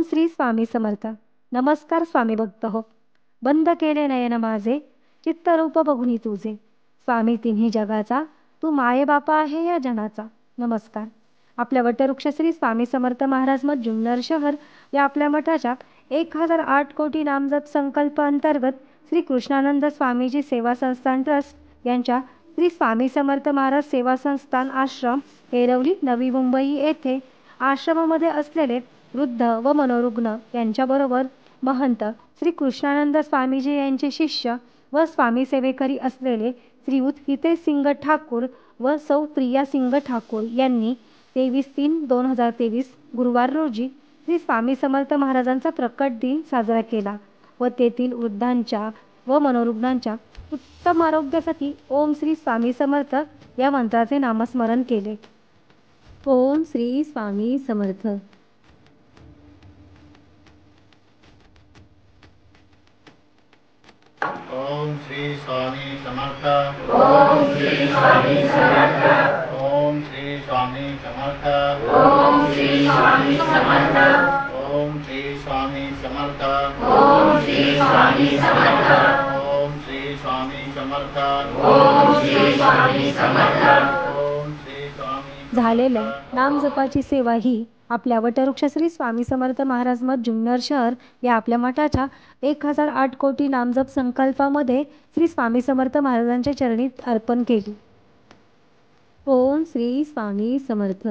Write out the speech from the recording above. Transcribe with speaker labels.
Speaker 1: श्री स्वामी समर्थ. नमस्कार स्वामी भक्त हो. बंद केले नयन माझे, चित्तरूप बघुनी तुझे. स्वामी तिन्ही जगाचा, तू माये बापा आहे या जनाचा. नमस्कार. आपल्या वटवृक्ष श्री स्वामी समर्थ महाराज मठ जुन्नर शहर या आपल्या मठाच्या 1008 कोटी नामजप संकल्प अंतर्गत श्री कृष्णानंद स्वामीजी सेवा संस्थान ट्रस्ट यांच्या श्री स्वामी समर्थ महाराज सेवा संस्थान आश्रम एरवली नवी मुंबई येथे आश्रमामध्ये असलेले वृद्ध व मनोरुग्ण यांच्याबरोबर महंत श्री कृष्णानंद स्वामीजी यांचे शिष्य व स्वामी सेवेकरी असलेले श्रीयुत हितेश सिंग ठाकूर व सौ प्रिया सिंग ठाकूर यांनी 23/3/2023 गुरुवार रोजी श्री स्वामी समर्थ महाराजांचा प्रकट दिन साजरा केला व तेथील वृद्धांच्या व मनोरुग्णांच्या उत्तम आरोग्यासाठी ओम श्री स्वामी समर्थ या मंत्राचे नामस्मरण केले. ओम श्री स्वामी समर्थ.
Speaker 2: ओम श्री स्वामी समर्थ.
Speaker 3: ओम श्री स्वामी समर्थ.
Speaker 2: ओम श्री स्वामी समर्थ.
Speaker 3: ओम श्री स्वामी समर्थ.
Speaker 2: ओम श्री स्वामी समर्थ.
Speaker 3: ओम श्री स्वामी समर्थ.
Speaker 2: ओम श्री स्वामी समर्थ.
Speaker 3: ओम श्री स्वामी समर्थ.
Speaker 2: ओम श्री स्वामी.
Speaker 1: झालेल्या नामजपाची सेवा ही आपल्या वटवृक्ष श्री स्वामी समर्थ महाराज मठ जुन्नर शहर या आपल्या मठाच्या 1008 कोटी नामजप संकल्पामध्ये श्री स्वामी समर्थ महाराजांच्या चरणी अर्पण केली. ओम श्री स्वामी समर्थ.